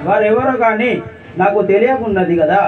వారెవరో కానీ నాకు తెలియకున్నది కదా.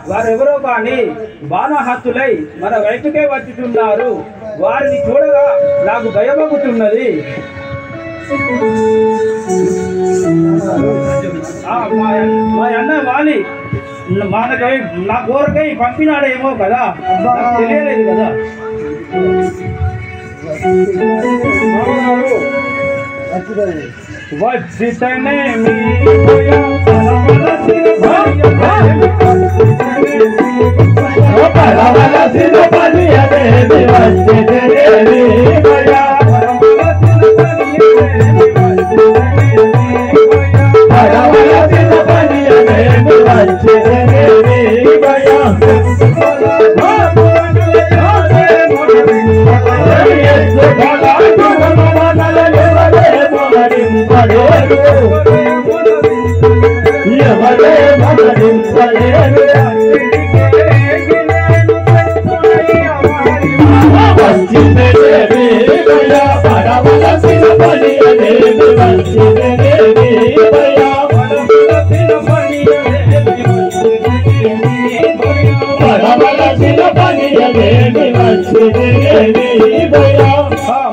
వారెవరో కానీ బాణహత్తులై మన వైపుకే వచ్చుతున్నారు. వారిని చూడగా నాకు భయమగుతున్నది. మా అన్న వాలి మనకై నా కోరకై పంపినాడేమో కదా, తెలియలేదు కదా. వచ్చితనే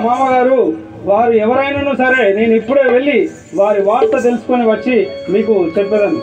మామగారు, వారు ఎవరైనా సరే నేను ఇప్పుడే వెళ్ళి వారి వార్త తెలుసుకొని వచ్చి మీకు చెప్పేదాన్ని.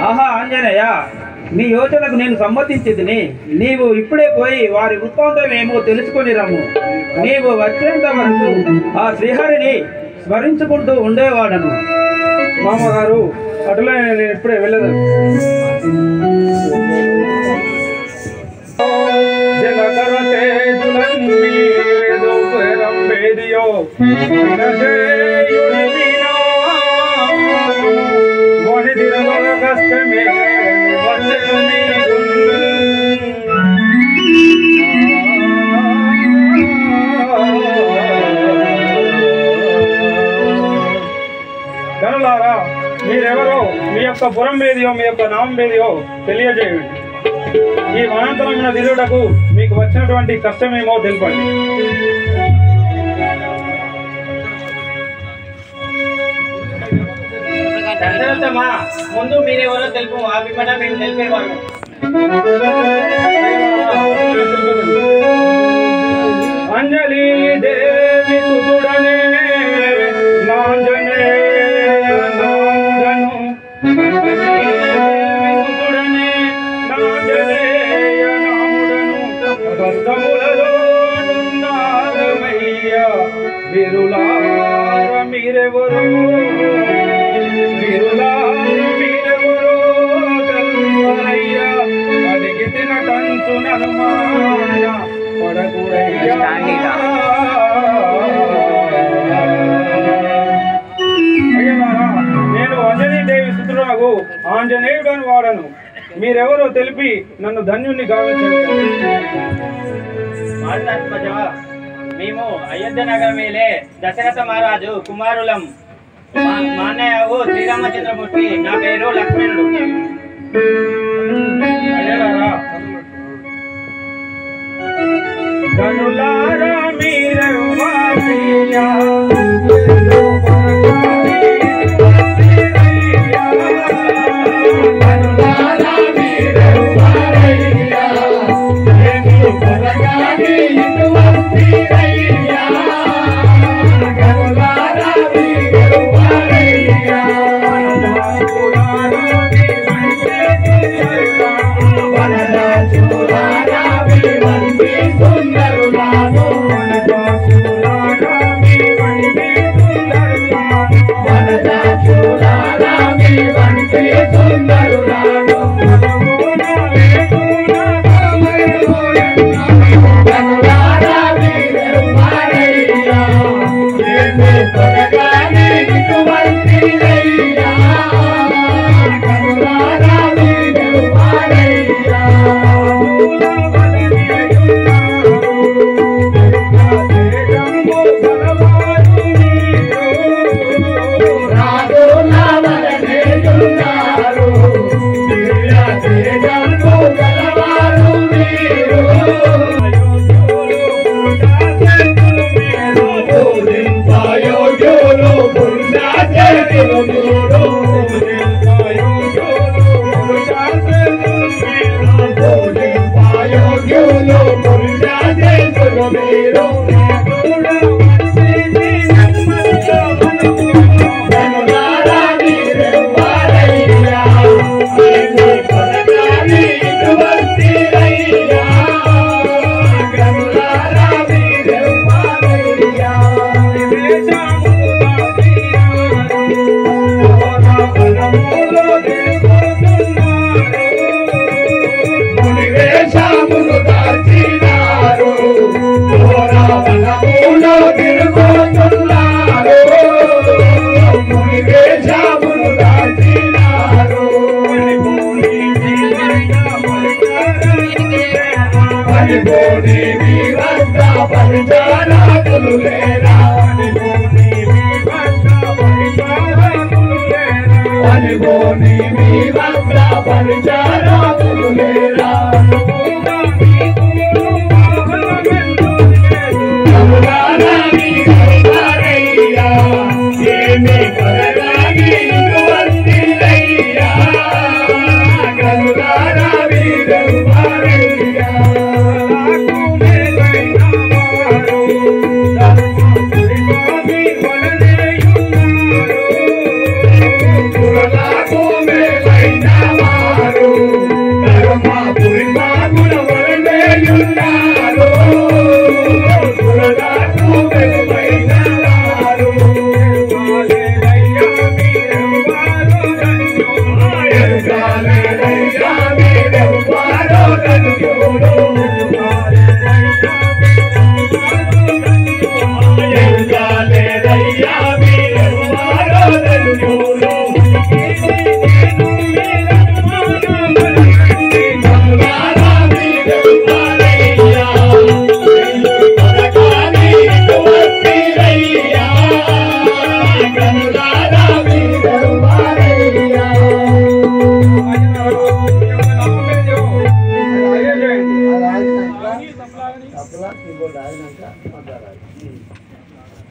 ఆహా ఆంజనేయ, నీ యోచనకు నేను సమ్మతించితిని. నీవు ఇప్పుడే పోయి వారి వృత్తాంతం ఏమో తెలుసుకొని రమ్ము. నీవు వచ్చేంత వరకు ఆ శ్రీహరిని స్మరించుకుంటూ ఉండేవాడను. మామగారు, అటులే నేను ఇప్పుడే వెళ్ళదు. గనులారా, మీరెవరో మీ యొక్క యొక్క పురం వేదియో మీ యొక్క నామం వేదియో తెలియజేయండి. ఈ వనాంతరమున తిరుగుటకు మీకు వచ్చినటువంటి కష్టమేమో తెలుపండి. ముందు మీరెవరో తెలుపు, ఆ పిమ్మట మేము తెలిపేవారు. అంజలి దేవి సుతుడనే నాంజనేయ నాందను, సుతుడనే నాంజనేయ నాముడను, కష్టములలో నున్నారమయ్య విరులార మీరెవరు, విరులార మీరెవరు కల్వరయ్య, అడిగి తినటంచు ననుమాన పడకురయ్యా. నేను అంజనీదేవి సుతురాగు ఆంజనేయుడని వాడను. మీరెవరో తెలిపి నన్ను ధన్యుణ్ణి గావించండి. మేము అయోధ్య నగరం వేలే దశరథ మహారాజు కుమారులం. మా అన్నయ్యకు శ్రీరామచంద్రమూర్తి, నా పేరు లక్ష్మణుడు. కనులారా మీరెవ్వారయ్యా,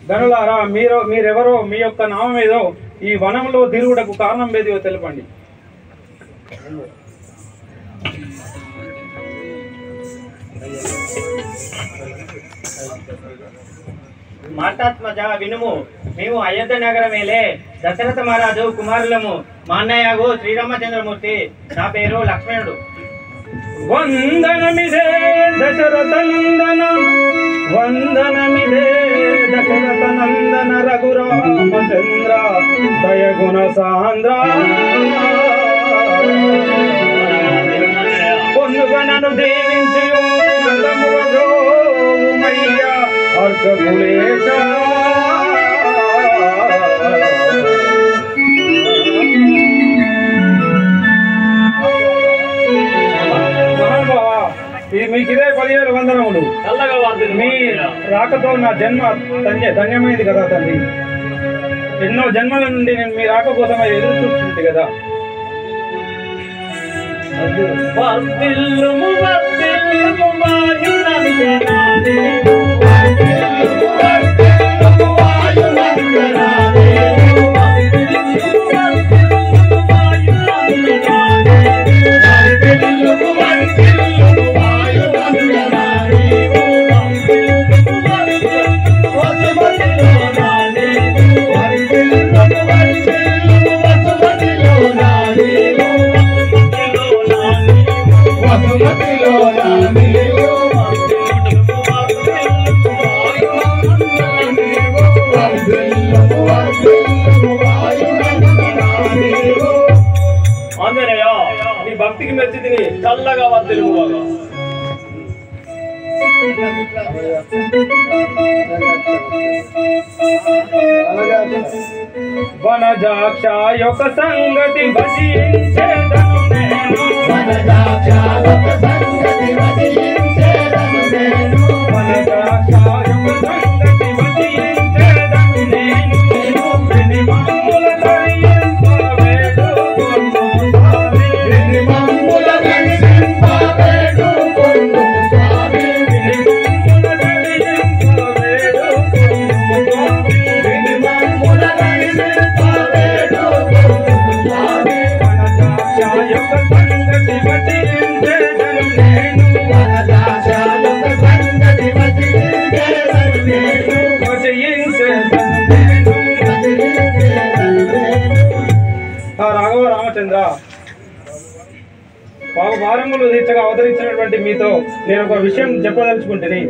గనులారా మీరెవరో మీ యొక్క నామం ఏదో ఈ వనంలో తిరుగుటకు కారణం ఏదో తెలపండి. మాతాత్మజ వినుము. మేము అయోధ్య నగరం వేలే దశరథ మహారాజు కుమారులము. మా అన్నయ్యగు శ్రీరామచంద్రమూర్తి. నా పేరు లక్ష్మణుడు. వందనమిదే దశరథ నందన, వందనమిదే దశరథ నందన రఘురామచంద్ర దయగుణ సాంద్ర. పొన్నుగనను దీవించి అర్ఘకులేశ. మీకు ఇదే 17 వందనములు. మీ రాకతో నా జన్మ ధన్యమైంది కదా తండ్రి. ఎన్నో జన్మల నుండి నేను మీ రాక కోసం ఎదురు చూస్తుంటే కదా. ఆంజనేయ, నీ భక్తికి మెచ్చి తిని చల్లగా వర్తిల్లు బాగా. వనజాక్ష యొక్క సంగతి భజించేదను నేను. వనజాక్ష యొక్క సంగతి భజించేదను నేను. వనజాక్ష యొక్క సంగతి భజించేదను నేను. వినిమమ్ముల దర్శింపవేడు కొందుము స్వామి. వినిమమ్ముల దర్శింపవేడు కొందుము స్వామి. వినిమమ్ముల దర్శింపవేడు కొందుము స్వామి. వినిమమ్ముల దర్శింపవేడు కొందుము స్వామి. వనజాక్ష యొక్క సంగతి భజించేదను నేను. వనజాక్ష యొక్క సంగతి భజించేదను నేను. భజించేదను నేను. రాఘవ రామచంద్ర, భారములు తీర్చగా అవతరించినటువంటి మీతో నేను ఒక విషయం చెప్పదలుచుకుంటుని.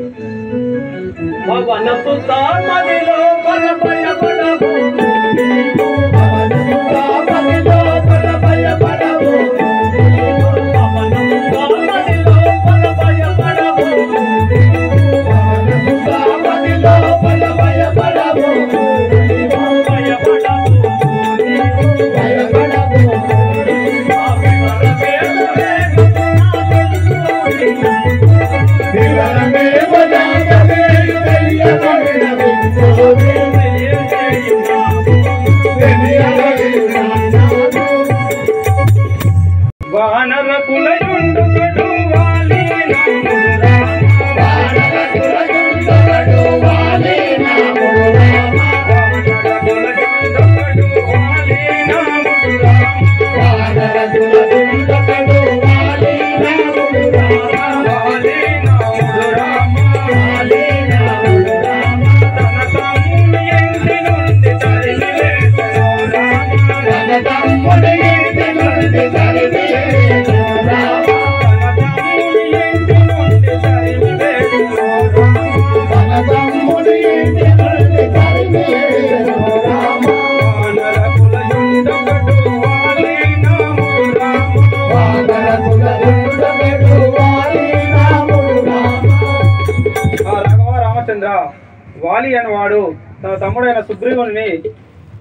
వాలి అనేవాడు తన తమ్ముడైన సుగ్రీవుని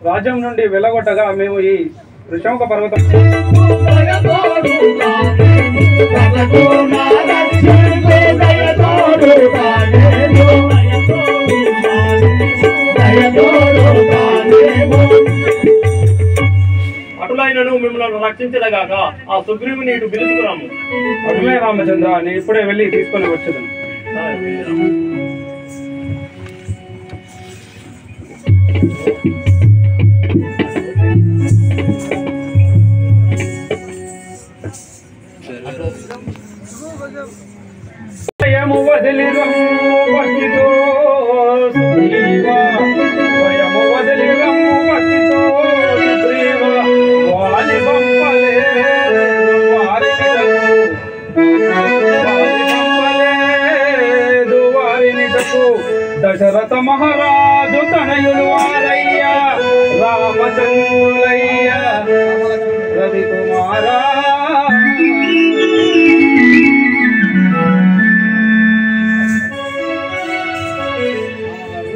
రాజ్యం నుండి వెళ్ళగొట్టగా మేము ఈ ఋషముఖ పర్వతం అటులైనను మిమ్మల్ని రక్షించదగాక ఆ సుగ్రీవుని ఇటు పిలుచుకురాము. అటులే రామచంద్ర, నేను ఇప్పుడే వెళ్ళి తీసుకొని వచ్చేదాను. దశరథ మహారాజు తనయులు వారయ్య రామచంద్రులయ్య రవికుమార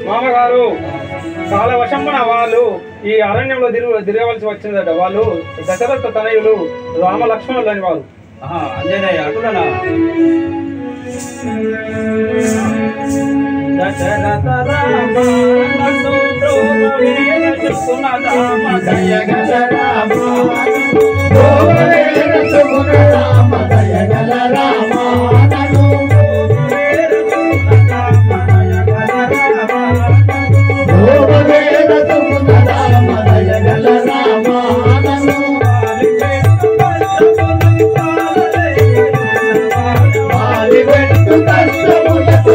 మామగారు కాలవశంబన వాళ్ళు ఈ అరణ్యంలో తిరగవలసి వచ్చిందట. వాళ్ళు దశరథ తనయులు రామ లక్ష్మణులు అని వాళ్ళు. అంజనేయ అటులనా దశరథ రామ నన్ను ద్రోవవేర సుగుణధామ దయగల రామ ద్రోవవేర సుగుణధామ దయగల రామ నన్ను ద్రోవవేర సుగుణధామ దయగల రామ ద్రోవవేర సుగుణధామ దయగల రామ నన్ను వాలిబెట్టు కష్టములకు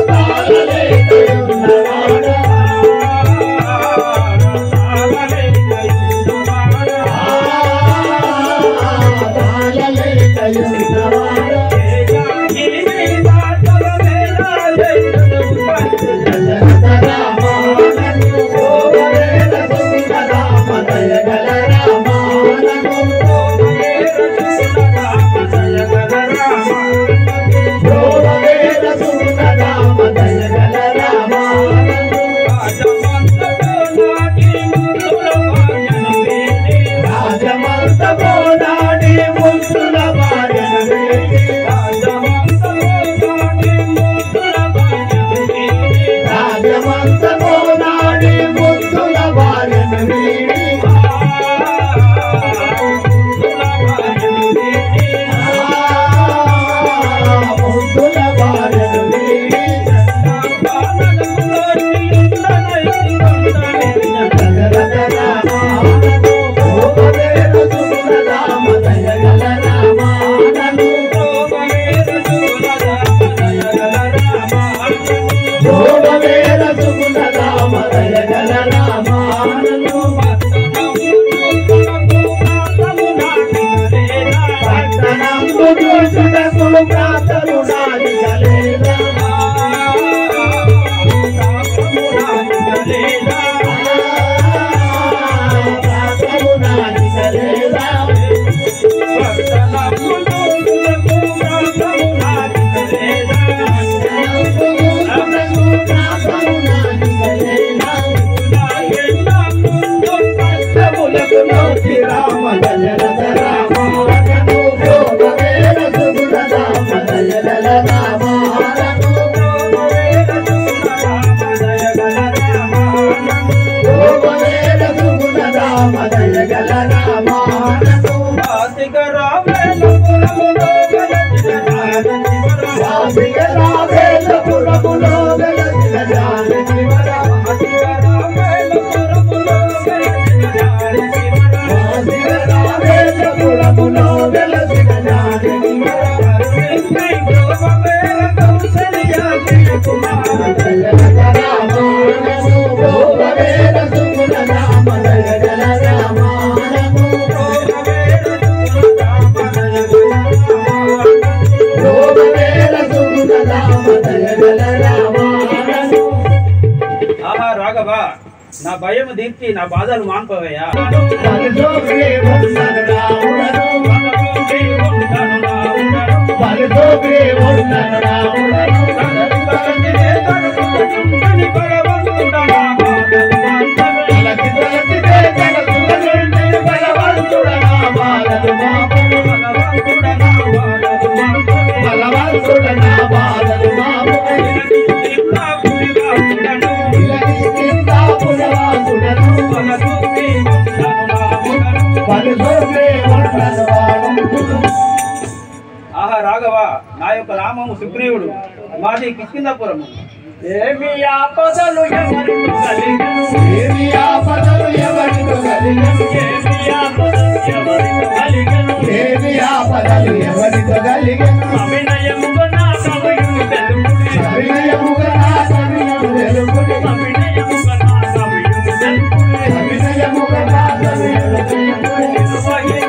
నా భయము దీర్చి నా బాధలు మాన్పవయ్యా. ఆహా రాఘవ, నా యొక్క నామము సుగ్రీవుడు, మాది కిష్కింధాపురము. ఏమి ఆపదలు ఎవరితో కలిగెను ఏమి ఆపదలు ఎవరితో కలిగెను ఏమి ఆపదలు ఎవరితో కలిగెను అభినయముగా నా కవియుని తెలుపుడి అభినయముగా నా కవియుని తెలుపుడి అభినయముగా నా కవియుని తెలుపుడి అభినయముగా నా కవియుని తెలుపుడి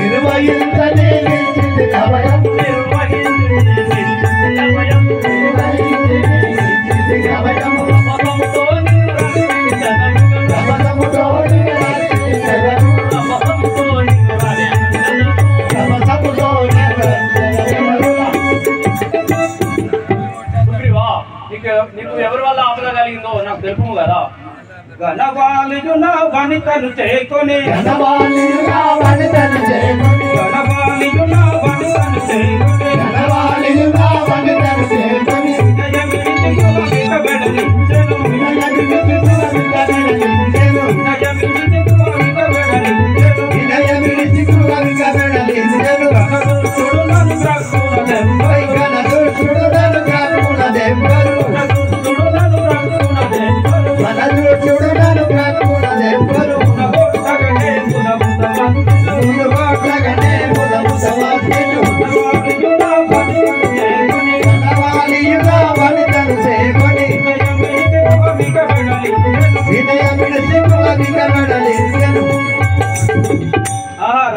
నిర్వహించని నిశ్చిత అభయం నీకు ఎవరి వల్ల ఆపద కలిగిందో నాకు తెలుపు కదా. గణవాలియున వనితను చేకొని గణవాలియున వనితను చేకొని గణవాలియున వనితను చేకొని గణవాలియున వనితను చేకొని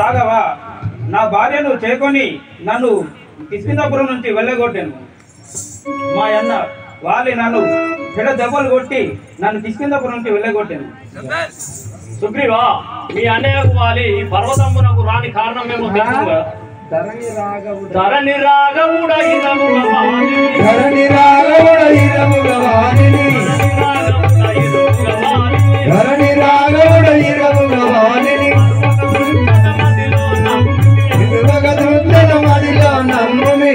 రాఘవ, నా భార్యను చేకొని నన్ను కిష్కిందాపురం నుంచి వెళ్ళగొట్టాను. మా అన్న వాలి నన్ను చెడ దెబ్బలు కొట్టి నన్ను కిష్కిందాపురం నుంచి వెళ్ళగొట్టాను. సుగ్రీవా, మీ అన్నయ్యకు వాలి ఈ పర్వతమునకు రాని కారణం మేము తెలుసు కదా. ధరణి రాఘవుడైనముగ వాణిని ధరణి రాఘవుడైనముగ వాణిని ధరణి రాఘవుడైనముగ వాణిని మరువగ మదిలో నమ్ముమి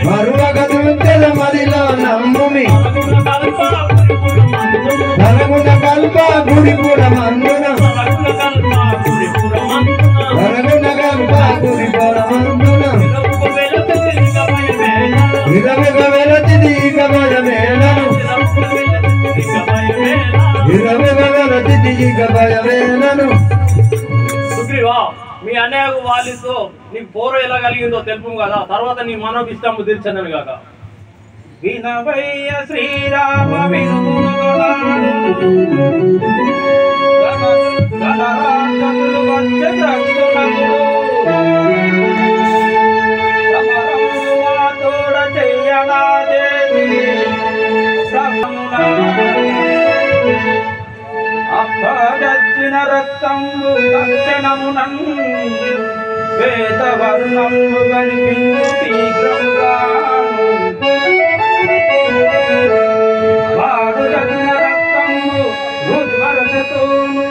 మరువగ మదిలో నమ్ముమి నరగుణ కల్ప గుడిపుర మందున నరగుణ కల్ప గుడిపుర మందున విరముగ వెలతిది గమయమేళను విరముగ వెలతిది గమయమేళను. సుగ్రీవా, మీ అన్నయ్యకు వాళ్ళతో నీకు పోరు ఎలా కలిగిందో తెలుపు కదా. తర్వాత నీ మనోభిష్టము తీర్చను కాక. వినవయ్య శ్రీరామ గణరాజులు వచ్చే గ్రస్తునకు సమరము మాతోడ చెయ్యనాదేవి అప్పదచ్చిన రక్తంబు తక్షణమునం వేదవర్ణంబు కనిపించు శీఘ్రముగాను వాడు తగిన రక్తంబు రుద్వరసతోను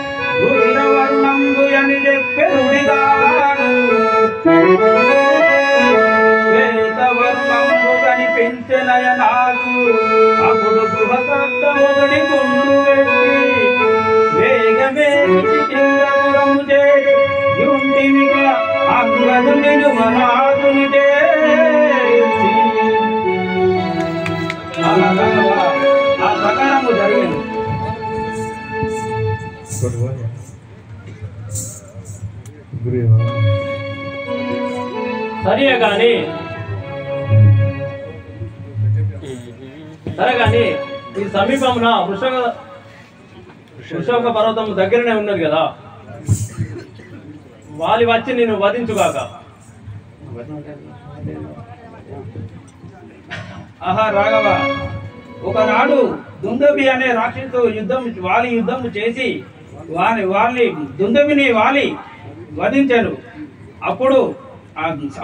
రుద్రవర్ణంబు అని చెప్పెరుడిగాను వేదవర్ణంబు కనిపించెనయ నాకు అప్పుడు గృహకర్తముడి గుండు వెట్టి వేగమే కిందపురము చేరి యుంటినిగా అంగదు నిలుమనాదుని చేసి ఆ ప్రకారము జరిగింది. సరే కానీ ఈ సమీపమున వృషభ పర్వతం దగ్గరనే ఉన్నది కదా. వాలి వచ్చి నేను వధించుగాక. ఆహా రాఘవ, ఒకనాడు దుందబి అనే రాక్షసుతో యుద్ధం చేసి దుందబిని వాలి వధించాను. అప్పుడు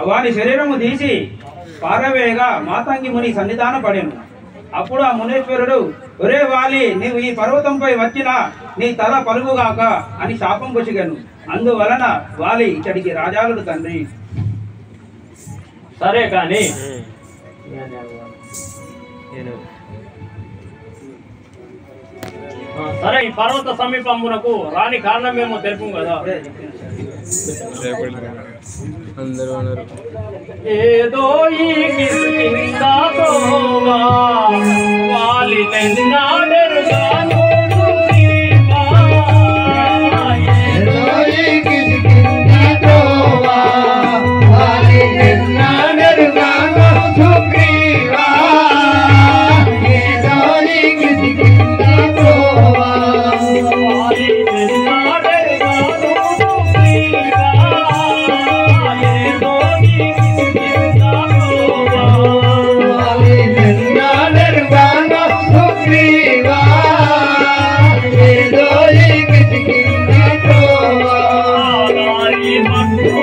వారి శరీరము తీసి పారవేయగా మాతంగి ముని సన్నిధాన పడాను. అప్పుడు ఆ మునేశ్వరుడు, ఒరే వాలి, నీవు ఈ పర్వతంపై వచ్చినా నీ తల పలుగుగాక అని శాపం పొసిగాను. అందువలన వాలి ఇక్కడికి రాజాలుడు తండ్రి. సరే కానీ సరే, ఈ పర్వత సమీపమునకు రాని కారణమేమో తెలుపు కదా. ఏదో ఈ కింద తోవా వాలి నిన్నాడెరుగాను సుగ్రీవా ఏదో ఈ కింద తోవా వాలి నిన్నాడెరుగాను సుగ్రీవా ఏదో ఈ కింద తోవా వాలి నిన్నాడెరుగాను సుగ్రీవా ఏదో ఈ కింద తోవా వాలి నిన్నాడెరుగాను సుగ్రీవా ఏదో ఈ కింద తోవా ఆనాయి మట్టు